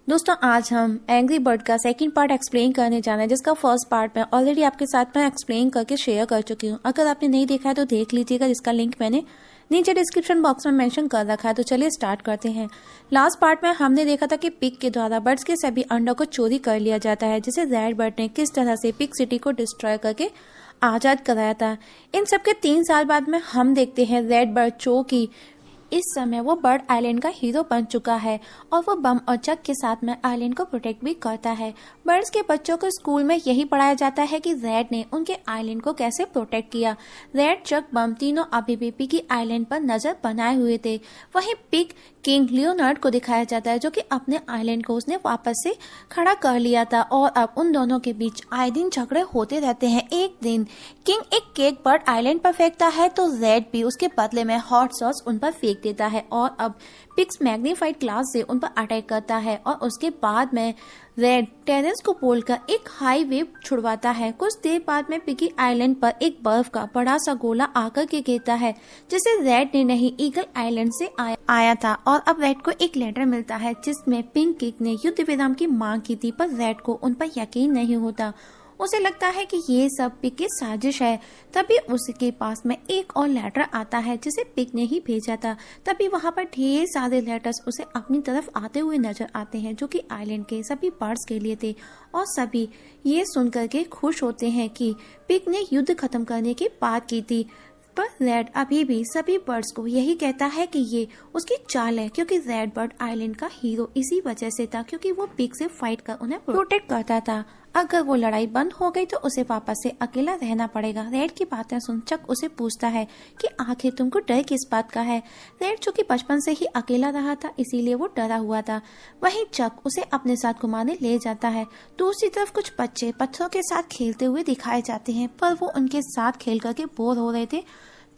दोस्तों आज हम एंग्री बर्ड का सेकंड पार्ट एक्सप्लेन करने जा रहे हैं, जिसका फर्स्ट पार्ट मैं ऑलरेडी आपके साथ में एक्सप्लेन करके शेयर कर चुकी हूँ। अगर आपने नहीं देखा है तो देख लीजिएगा, जिसका लिंक मैंने नीचे डिस्क्रिप्शन बॉक्स में मेंशन कर रखा है। तो चलिए स्टार्ट करते हैं। लास्ट पार्ट में हमने देखा था कि पिग के द्वारा बर्ड्स के सभी अंडों को चोरी कर लिया जाता है, जिसे रेड बर्ड ने किस तरह से पिग सिटी को डिस्ट्रॉय करके आजाद कराया था। इन सब के 3 साल बाद में हम देखते हैं रेड बर्ड चो की इस समय वो बर्ड आइलैंड का हीरो बन चुका है और वो बम और चक के साथ में आइलैंड को प्रोटेक्ट भी करता है। बर्ड्स के बच्चों को स्कूल में यही पढ़ाया जाता है कि रेड ने उनके आइलैंड को कैसे प्रोटेक्ट किया। रेड, चक, बम तीनों अभी भी पिग की आइलैंड पर नजर बनाए हुए थे। वहीं पिग किंग लियोनार्ड को दिखाया जाता है, जो कि अपने आइलैंड को उसने वापस से खड़ा कर लिया था और अब उन दोनों के बीच आए दिन झगड़े होते रहते हैं। एक दिन किंग एक केक बर्ड आइलैंड पर फेंकता है तो रेड भी उसके बदले में हॉट सॉस उन पर फेंक देता है और अब पिग्स मैग्नीफाइड ग्लास से उन पर अटैक करता है और उसके बाद में रेड टेरेंस को बोलकर एक हाई वेव छुड़वाता है। कुछ देर बाद में पिगी आइलैंड पर एक बर्फ का बड़ा सा गोला आकर के गिरता है, जिसे रेड ने नहीं ईगल आइलैंड से आया था और अब रेड को एक लेटर मिलता है जिसमें पिंक किंग ने युद्ध विराम की मांग की थी, पर रेड को उन पर यकीन नहीं होता। उसे लगता है कि ये सब पिग की साजिश है। तभी उसके पास में एक और लेटर आता है जिसे पिग ने ही भेजा था। तभी वहाँ पर ढेर सारे लेटर्स उसे अपनी तरफ आते हुए नजर आते हैं, जो कि आइलैंड के सभी बर्ड्स के लिए थे और सभी ये सुनकर के खुश होते हैं कि पिग ने युद्ध खत्म करने की बात की थी। पर रेड अभी भी सभी बर्ड्स को यही कहता है कि ये उसकी चाल है, क्योंकि रेड बर्ड आइलैंड का हीरो इसी वजह से था, क्योंकि वो पिग से फाइट कर उन्हें प्रोटेक्ट करता था। अगर वो लड़ाई बंद हो गई तो उसे वापस से अकेला रहना पड़ेगा। रेड की बातें सुन चक उसे पूछता है कि आखिर तुमको डर किस बात का है। रेड जो कि बचपन से ही अकेला रहा था, इसीलिए वो डरा हुआ था। वहीं चक उसे अपने साथ घुमाने ले जाता है। दूसरी तरफ कुछ बच्चे पत्थरों के साथ खेलते हुए दिखाए जाते हैं, पर वो उनके साथ खेल करके बोर हो रहे थे।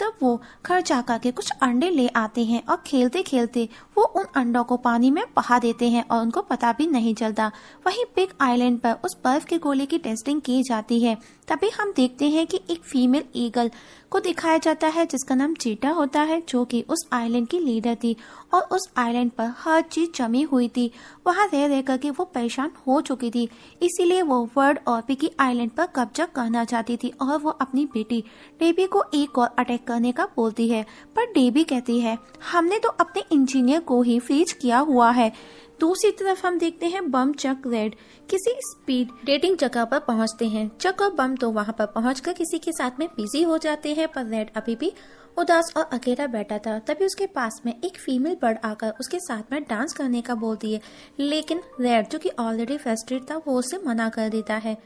तब वो घर जाकर के कुछ अंडे ले आते हैं और खेलते खेलते वो उन अंडों को पानी में बहा देते हैं और उनको पता भी नहीं चलता। वहीं पिग आइलैंड पर उस बर्फ के गोले की टेस्टिंग की जाती है। तभी हम देखते हैं कि एक फीमेल ईगल को दिखाया जाता है जिसका नाम चीटा होता है, जो कि उस आइलैंड की लीडर थी और उस आइलैंड पर हर चीज जमी हुई थी। वहां रह रह करके वो परेशान हो चुकी थी, इसीलिए वो वर्ड और पिगी आइलैंड पर कब्जा करना चाहती थी और वो अपनी बेटी डेबी को एक और अटैक करने का बोलती है। पर डेबी कहती है हमने तो अपने इंजीनियर को ही फ्रीज किया हुआ है। दूसरी तरफ हम देखते हैं बम, चक, रेड किसी स्पीड डेटिंग जगह पर पहुंचते हैं। चक और बम तो वहां पर पहुंचकर किसी के साथ में बिजी हो जाते हैं, पर रेड अभी भी उदास और अकेला बैठा था। तभी उसके पास में एक फीमेल बर्ड आकर उसके साथ में डांस करने का बोलती है, लेकिन रेड जो कि ऑलरेडी फ्रस्ट्रेट था वो उसे मना कर देता है।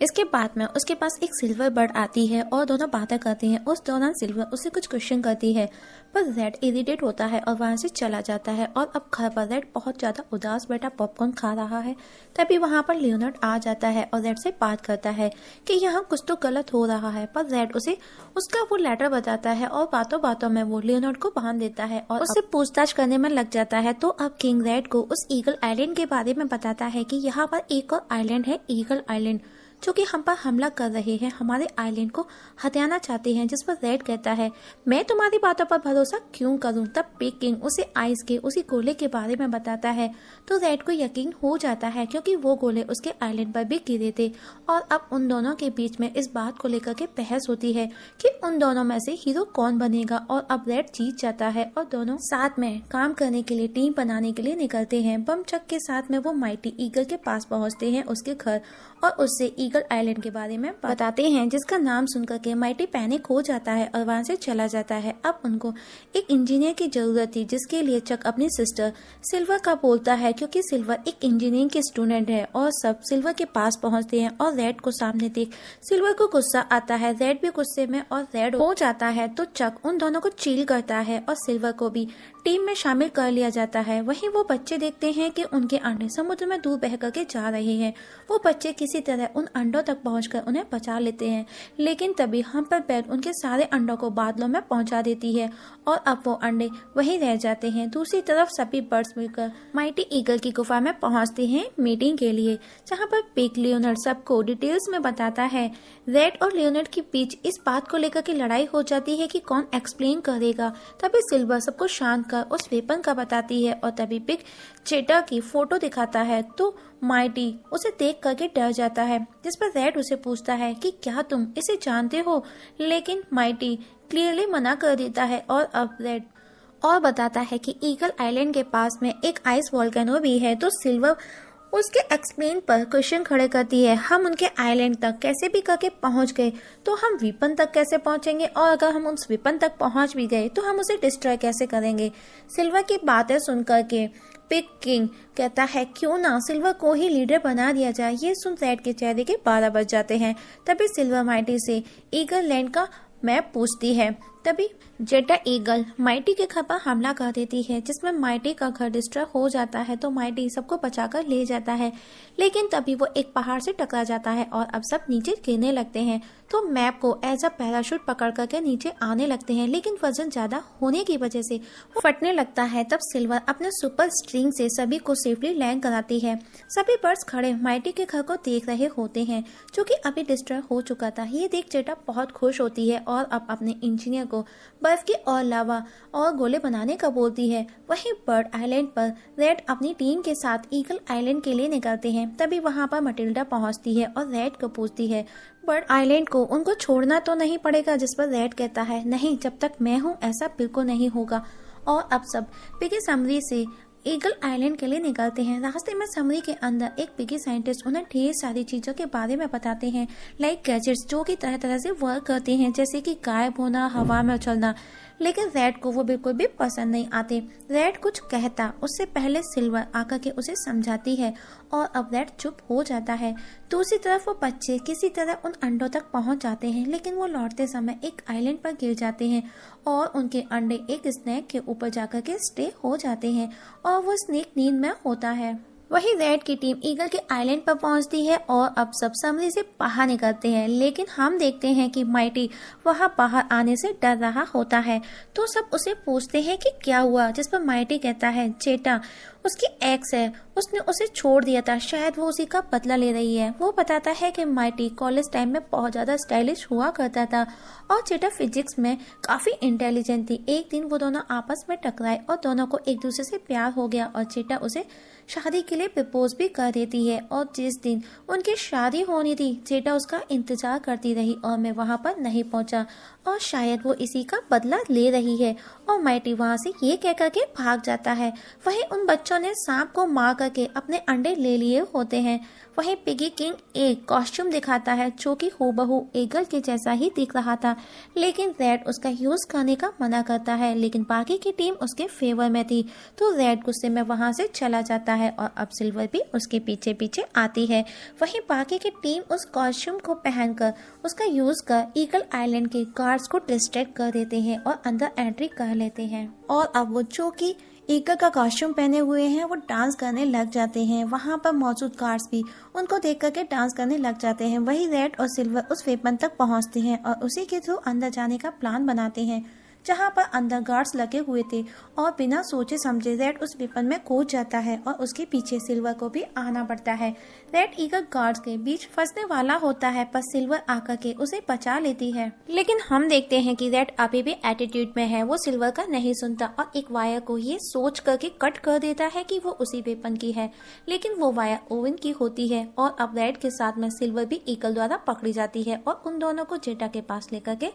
इसके बाद में उसके पास एक सिल्वर बर्ड आती है और दोनों बातें करती हैं। उस दौरान सिल्वर उससे कुछ क्वेश्चन करती है, पर रेड इरिटेट होता है और वहां से चला जाता है और अब घर पर रेड बहुत ज्यादा उदास बैठा पॉपकॉर्न खा रहा है। तभी वहां पर लियोनार्ड आ जाता है और रेड से बात करता है कि यहाँ कुछ तो गलत हो रहा है, पर रेड उसे उसका वो लेटर बताता है और बातों बातों में वो लियोनार्ड को बांध देता है और उससे पूछताछ करने में लग जाता है। तो अब किंग रेड को उस ईगल आइलैंड के बारे में बताता है कि यहाँ पर एक और आइलैंड है, ईगल आइलैंड, जो कि हम पर हमला कर रहे हैं, हमारे आइलैंड को हथियाना चाहते हैं। जिस पर रेड कहता है मैं तुम्हारी बातों पर भरोसा क्यों करूं। तब पिग किंग उसे आइस के उसी गोले के बारे में बताता है तो रेड को यकीन हो जाता है, क्योंकि वो गोले उसके आइलैंड पर भी गिरे थे और अब उन दोनों के बीच में इस बात को लेकर के बहस होती है कि उन दोनों में से हीरो कौन बनेगा। और अब रेड जीत जाता है और दोनों साथ में काम करने के लिए, टीम बनाने के लिए निकलते हैं। बम चक के साथ में वो माइटी ईगल के पास पहुंचते हैं, उसके घर, और उससे ईगल आइलैंड के बारे में बताते हैं, जिसका नाम सुनकर के माइटी पैनिक हो जाता है और वहां से चला जाता है। अब उनको एक इंजीनियर की जरूरत थी, जिसके लिए चक अपनी सिस्टर सिल्वर का बोलता है, क्योंकि सिल्वर एक इंजीनियरिंग की स्टूडेंट है। और सब सिल्वर के पास पहुंचते हैं और रेड को सामने देख सिल्वर को गुस्सा आता है। रेड भी गुस्से में और रेड हो जाता है, तो चक उन दोनों को चील करता है और सिल्वर को भी टीम में शामिल कर लिया जाता है। वहीं वो बच्चे देखते हैं कि उनके अंडे समुद्र में दूर बह करके जा रहे हैं। वो बच्चे किसी तरह उन अंडों तक पहुंचकर उन्हें बचा लेते हैं, लेकिन तभी हम्पर बेड उनके सारे अंडों को बादलों में पहुंचा देती है और अब वो अंडे वहीं रह जाते हैं। दूसरी तरफ सभी बर्ड्स मिलकर माइटी ईगल की गुफा में पहुंचते हैं मीटिंग के लिए, जहां पर पिग लियोनार्ड सबको डिटेल्स में बताता है। रेड और लियोनार्ड के बीच इस बात को लेकर की लड़ाई हो जाती है कि कौन एक्सप्लेन करेगा। तभी सिल्वर सबको शांत कर कर उस वेपन का बताती है और तभी पिग चेटा की फोटो दिखाता है तो माइटी उसे देख करके डर जाता है, जिस पर रेड उसे पूछता है कि क्या तुम इसे जानते हो, लेकिन माइटी क्लियरली मना कर देता है। और अब रेड और बताता है कि ईगल आइलैंड के पास में एक आइस वोल्केनो भी है। तो सिल्वर उसके एक्सप्लेन पर क्वेश्चन खड़े करती है, हम उनके आइलैंड तक कैसे भी करके पहुंच गए तो हम विपन तक कैसे पहुंचेंगे, और अगर हम उस विपन तक पहुंच भी गए तो हम उसे डिस्ट्रॉय कैसे करेंगे। सिल्वर की बातें सुनकर के पिग किंग कहता है क्यों ना सिल्वर को ही लीडर बना दिया जाए। ये सुन रेड के चेहरे के 12 बज जाते हैं। तभी सिल्वर माइटी से ईगल लैंड का मैप पूछती है। तभी जेटा ईगल माइटी के घर पर हमला कर देती है, जिसमें माइटी का घर डिस्ट्रॉय हो जाता है। तो माइटी सबको बचाकर ले जाता है, लेकिन तभी वो एक पहाड़ से टकरा जाता है और अब सब नीचे गिरने लगते हैं। तो मैप को एज अ पैराशूट पकड़ करके नीचे आने लगते हैं, लेकिन वजन ज्यादा होने की वजह से वो फटने लगता है। तब सिल्वर अपने सुपर स्ट्रिंग से सभी को सेफली लैंड कराती है। सभी बर्ड्स खड़े माइटी के घर को देख रहे होते हैं, जो कि अभी डिस्ट्रॉय हो चुका था। ये देख जेटा बहुत खुश होती है और अब अपने इंजीनियर को बर्फ की और लावा और गोले बनाने का बोलती है। वहीं बर्ड आइलैंड पर रेड अपनी टीम के साथ ईगल आइलैंड के लिए निकलते हैं। तभी वहां पर मटिल्डा पहुंचती है और रेड को पूछती है बर्ड आइलैंड को उनको छोड़ना तो नहीं पड़ेगा, जिस पर रेड कहता है नहीं, जब तक मैं हूँ ऐसा बिल्कुल नहीं होगा। और अब सब पिगी समरी से ईगल आइलैंड के लिए निकलते हैं। रास्ते में समरी के अंदर एक पिगी साइंटिस्ट उन्हें ढेर सारी चीजों के बारे में बताते हैं, लाइक गैजेट्स जो कि तरह तरह से वर्क करते हैं, जैसे कि गायब होना, हवा में उछलना। लेकिन रेड को वो बिल्कुल भी पसंद नहीं आते। रेड कुछ कहता उससे पहले सिल्वर आकर के उसे समझाती है और अब रेड चुप हो जाता है। दूसरी तरफ वो बच्चे किसी तरह उन अंडों तक पहुंच जाते हैं, लेकिन वो लौटते समय एक आइलैंड पर गिर जाते हैं और उनके अंडे एक स्नेक के ऊपर जाकर के स्टे हो जाते हैं और वो स्नेक नींद में होता है। वही रेड की टीम ईगल के आइलैंड पर पहुंचती है और अब सब समरी से बाहर निकलते हैं, लेकिन हम देखते हैं कि माइटी वहां बाहर आने से डर रहा होता है। तो सब उसे पूछते हैं कि क्या हुआ, जिस पर माइटी कहता है चेटा उसकी एक्स है, उसने उसे छोड़ दिया था, शायद वो उसी का बदला ले रही है। वो बताता है कि माइटी कॉलेज टाइम में बहुत ज्यादा स्टाइलिश हुआ करता था और चेटा फिजिक्स में काफी इंटेलिजेंट थी। एक दिन वो दोनों आपस में टकराए और दोनों को एक दूसरे से प्यार हो गया और चेटा उसे शादी के लिए प्रपोज भी कर देती है। और जिस दिन उनकी शादी होनी थी चेटा उसका इंतजार करती रही और मैं वहां पर नहीं पहुंचा और शायद वो इसी का बदला ले रही है। और माइटी वहां से ये कह करके भाग जाता है। वहीं उन बच्चों ने सांप को मार करके अपने अंडे ले लिए होते हैं। वहीं पिगी किंग एक कॉस्ट्यूम दिखाता है जो कि हूबहू ईगल के जैसा ही दिख रहा था, लेकिन रेड उसका यूज करने का मना करता है, लेकिन बाकी की टीम उसके फेवर में थी। तो रेड गुस्से में वहां से चला जाता है और अब सिल्वर भी उसके पीछे पीछे आती है। वहीं बाकी की टीम उस कॉस्ट्यूम को पहनकर उसका यूज कर ईगल आइलैंड के गार्ड्स को डिस्ट्रैक्ट कर देते हैं और अंदर एंट्री कर लेते हैं। और अब वो जो कि ईगल का कॉस्ट्यूम पहने हुए हैं वो डांस करने लग जाते हैं। वहां पर मौजूद गार्ड्स भी उनको देख करके डांस करने लग जाते हैं। वही रेड और सिल्वर उस वेपन तक पहुंचते हैं और उसी के थ्रू अंदर जाने का प्लान बनाते हैं, जहां पर अंदर गार्ड्स लगे हुए थे। और बिना सोचे समझे रेड उस वेपन में कूद जाता है और उसके पीछे सिल्वर को भी आना पड़ता है। रेड ईगल गार्ड्स के बीच फंसने वाला होता है, पर सिल्वर आकर के उसे बचा लेती है। लेकिन हम देखते हैं कि रेड अभी भी एटीट्यूड में है, वो सिल्वर का नहीं सुनता और एक वायर को ये सोच करके कट कर देता है कि वो उसी वेपन की है, लेकिन वो वायर ओवन की होती है। और अब रेड के साथ में सिल्वर भी ईगल द्वारा पकड़ी जाती है और उन दोनों को जेटा के पास लेकर के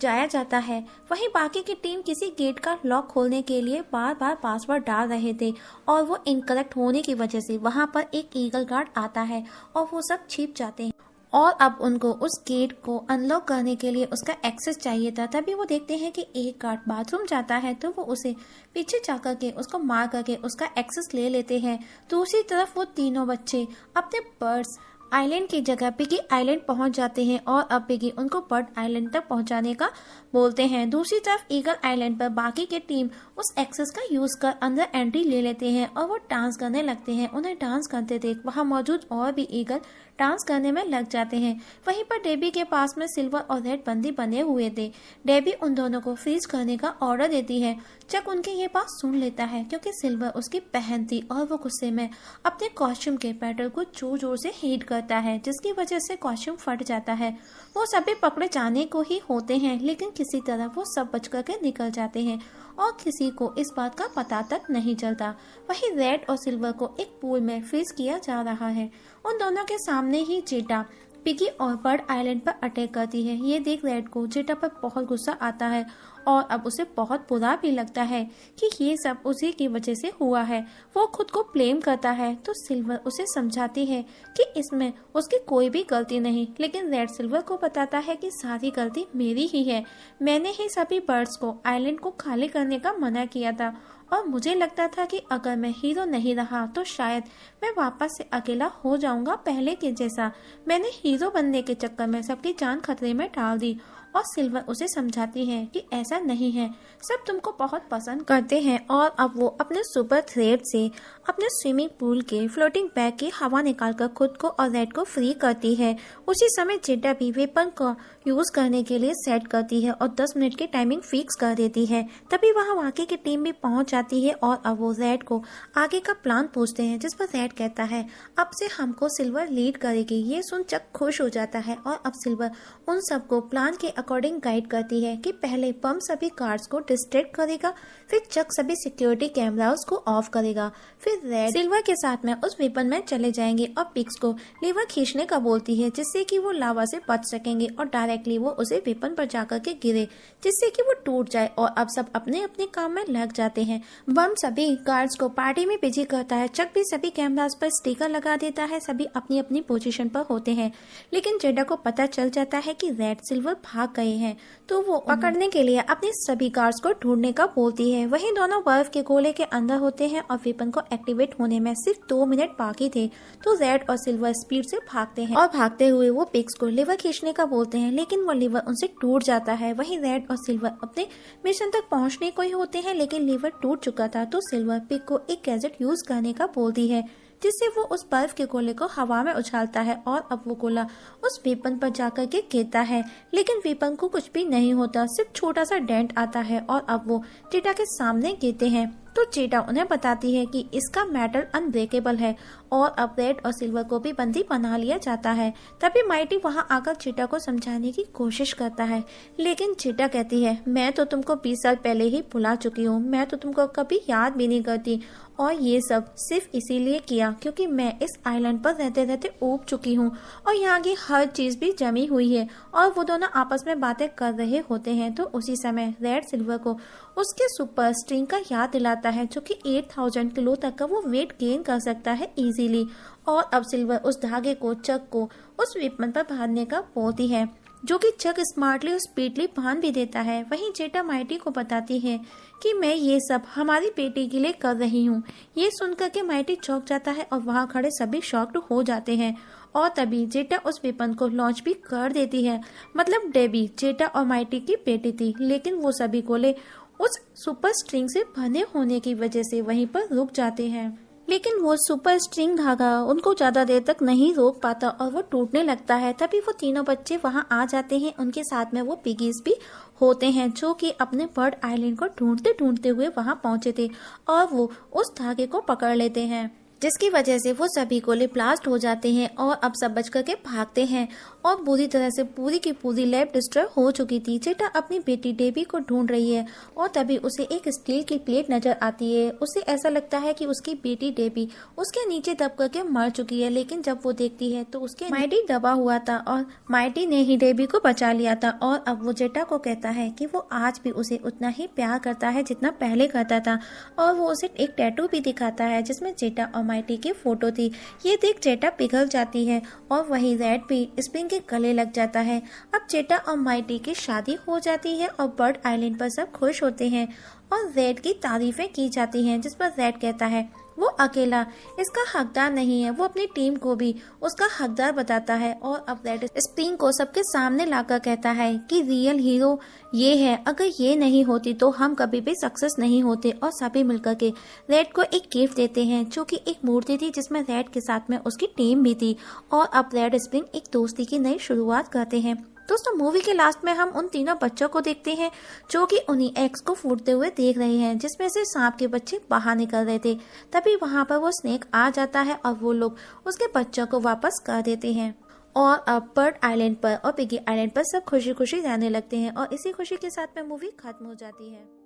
जाया जाता है। वहीं बाकी की टीम किसी गेट का लॉक खोलने के लिए बार बार पासवर्ड डाल रहे थे और वो इनकरेक्ट होने की वजह से वहां पर एक ईगल गार्ड आता है और वो सब छिप जाते हैं। और अब उनको उस गेट को अनलॉक करने के लिए उसका एक्सेस चाहिए था। तभी वो देखते हैं कि एक गार्ड बाथरूम जाता है, तो वो उसे पीछे जाकर के उसको मार करके उसका एक्सेस ले लेते हैं। दूसरी तरफ वो तीनों बच्चे अपने बर्ड्स आइलैंड की जगह पिगी आइलैंड पहुंच जाते हैं और अब पिगी उनको बर्ड आइलैंड तक पहुंचाने का बोलते हैं। दूसरी तरफ ईगल आइलैंड पर बाकी की टीम उस एक्सेस का यूज कर अंदर एंट्री ले लेते हैं और वो डांस करने लगते हैं। उन्हें डांस करते देख वहां मौजूद और भी ईगल डांस करने में लग जाते हैं। वहीं पर डेबी के पास में सिल्वर और रेड बंदी बने हुए थे। डेबी उन दोनों को फ्रीज करने का ऑर्डर देती है, चक उनकी ये बात सुन लेता है क्योंकि सिल्वर उसकी बहन थी और वो गुस्से में अपने कॉस्ट्यूम के पैटर्न को जोर जोर से हिट करता है, जिसकी वजह से कॉस्ट्यूम फट जाता है। वो सभी पकड़े जाने को ही होते हैं, लेकिन किसी तरह वो सब बच करके निकल जाते हैं और किसी को इस बात का पता तक नहीं चलता। वहीं रेड और सिल्वर को एक पूल में फ्रीज किया जा रहा है। उन दोनों के सामने ही चीटा पिगी और बर्ड आइलैंड पर अटैक करती है। ये देख रेड को चीटा पर बहुत गुस्सा आता है और अब उसे बहुत बुरा भी लगता है कि ये सब उसी की वजह से हुआ है। वो खुद को ब्लेम करता है तो सिल्वर उसे समझाती है कि इसमें उसकी कोई भी गलती नहीं, लेकिन रेड सिल्वर को बताता है कि सारी गलती मेरी ही है। मैंने ही सभी बर्ड्स को आइलैंड को खाली करने का मना किया था और मुझे लगता था कि अगर मैं हीरो नहीं रहा तो शायद मैं वापस से अकेला हो जाऊंगा पहले के जैसा। मैंने हीरो बनने के चक्कर में सबकी जान खतरे में डाल दी। और सिल्वर उसे समझाती है कि ऐसा नहीं है, सब तुमको बहुत पसंद करते हैं। और अब वो अपने सुपर थ्रेड से अपने स्विमिंग पूल के फ्लोटिंग बैग की हवा निकालकर खुद को और रेड को फ्री करती है। उसी समय चीटा भी वेपन को यूज करने के लिए सेट करती है और 10 मिनट की टाइमिंग फिक्स कर देती है। तभी वहाँ वाकई की टीम भी पहुंच जाती है और अब वो रेड को आगे का प्लान पूछते हैं, जिस पर रेड कहता है अब से हमको सिल्वर लीड करेगी। ये सुन चक खुश हो जाता है और अब सिल्वर उन सबको प्लान के अकॉर्डिंग गाइड करती है कि पहले बम सभी कार्ड्स को डिस्ट्रैक्ट करेगा, फिर चक सभी सिक्योरिटी कैमरास को ऑफ करेगा, फिर रेड सिल्वर के साथ में उस वेपन में चले जाएंगे और पिग्स को लीवर खींचने का बोलती है, जिससे कि वो लावा से बच सकेंगे और डायरेक्टली वो उसे वेपन पर जाकर के गिरे, जिससे कि वो टूट जाए। और अब सब अपने अपने काम में लग जाते हैं। बम सभी गार्ड्स को पार्टी में बिजी करता है। चक भी सभी कैमरास पर स्टिकर लगा देता है। सभी अपनी अपनी पोजीशन पर होते हैं, लेकिन जेडा को पता चल जाता है कि रेड सिल्वर भाग गए हैं, तो वो पकड़ने के लिए अपने सभी गार्ड्स को ढूंढने का बोलती है। वहीं दोनों बर्फ के गोले के अंदर होते हैं और वेपन को एक्टिवेट होने में सिर्फ 2 मिनट बाकी थे, तो रेड और सिल्वर स्पीड से भागते हैं और भागते हुए वो पिग्स को लिवर खींचने का बोलते हैं, लेकिन वो लिवर उनसे टूट जाता है। वहीं रेड और सिल्वर अपने मिशन तक पहुंचने को ही होते हैं, लेकिन लिवर टूट चुका था, तो सिल्वर पिग को एक गैजेट यूज करने का बोलती है, जिससे वो उस बर्फ के गोले को हवा में उछालता है और अब वो गोला उस वेपन पर जाकर के गिरता है, लेकिन वेपन को कुछ भी नहीं होता, सिर्फ छोटा सा डेंट आता है और अब वो चीटा के सामने गिरते हैं। तो चीटा उन्हें बताती है कि इसका मेटल अनब्रेकेबल है और अब रेड और सिल्वर को भी बंदी बना लिया जाता है। तभी माइटी वहां आकर चीटा को समझाने की कोशिश करता है, लेकिन चीटा कहती है मैं तो तुमको 20 साल पहले ही भुला चुकी हूँ, मैं तो तुमको कभी याद भी नहीं करती और ये सब सिर्फ इसीलिए किया क्योंकि मैं इस आइलैंड पर रहते रहते ऊब चुकी हूँ और यहाँ की हर चीज भी जमी हुई है। और वो दोनों आपस में बातें कर रहे होते हैं, तो उसी समय रेड सिल्वर को उसके सुपर स्ट्रिंग का याद दिलाता है, जो कि 8000 किलो तक का वो वेट गेन कर सकता है इजीली। और अब सिल्वर उस धागे को चक को उस वेपन पर बांधने का बोलती है, जो कि चक स्मार्टली और स्पीडली बांध भी देता है। वहीं चेटा माइटी को बताती है कि मैं ये सब हमारी बेटी के लिए कर रही हूँ। ये सुनकर के माइटी चौंक जाता है और वहाँ खड़े सभी शॉक्ड हो जाते हैं। और तभी जेटा उस वेपन को लॉन्च भी कर देती है। मतलब डेबी जेटा और माइटी की बेटी थी, लेकिन वो सभी गोले उस सुपर स्ट्रिंग से बंधे होने की वजह से वहीं पर रुक जाते हैं, लेकिन वो सुपर स्ट्रिंग धागा उनको ज्यादा देर तक नहीं रोक पाता और वो टूटने लगता है। तभी वो तीनों बच्चे वहां आ जाते हैं, उनके साथ में वो पिगीज भी होते हैं, जो कि अपने बर्ड आइलैंड को ढूंढते ढूंढते हुए वहां पहुंचे थे और वो उस धागे को पकड़ लेते हैं, जिसकी वजह से वो सभी गोले ब्लास्ट हो जाते हैं और अब सब बच करके भागते हैं। और बुरी तरह से पूरी की पूरी लैब डिस्ट्रॉय हो चुकी थी। चेटा अपनी बेटी डेबी को ढूंढ रही है और तभी उसे एक स्टील की प्लेट नजर आती है। उसे ऐसा लगता है कि उसकी बेटी डेबी उसके नीचे दब करके मर चुकी है, लेकिन जब वो देखती है तो उसके माइटी दबा हुआ था और माइटी ने ही डेबी को बचा लिया था। और अब वो चेटा को कहता है कि वो आज भी उसे उतना ही प्यार करता है जितना पहले करता था, और वो उसे एक टैटू भी दिखाता है जिसमें चेटा और माइटी की फोटो थी। ये देख चेटा पिघल जाती है और वही रेड भी स्प्रिंग के गले लग जाता है। अब चेटा और माइटी की शादी हो जाती है और बर्ड आइलैंड पर सब खुश होते हैं और रेड की तारीफें की जाती हैं, जिस पर रेड कहता है वो अकेला इसका हकदार नहीं है, वो अपनी टीम को भी उसका हकदार बताता है। और अब रेड स्प्रिंग को सबके सामने लाकर कहता है कि रियल हीरो ये है, अगर ये नहीं होती तो हम कभी भी सक्सेस नहीं होते। और सभी मिलकर के रेड को एक गिफ्ट देते हैं, जो कि एक मूर्ति थी जिसमें रेड के साथ में उसकी टीम भी थी। और अब रेड स्प्रिंग एक दोस्ती की नई शुरुआत करते हैं। दोस्तों मूवी के लास्ट में हम उन तीनों बच्चों को देखते हैं जो कि उन्हीं एग्स को फूटते हुए देख रहे हैं, जिसमें से सांप के बच्चे बाहर निकल रहे थे। तभी वहां पर वो स्नेक आ जाता है और वो लोग उसके बच्चों को वापस कर देते हैं। और अब बर्ड आइलैंड पर और पिगी आइलैंड पर सब खुशी खुशी रहने लगते हैं और इसी खुशी के साथ में मूवी खत्म हो जाती है।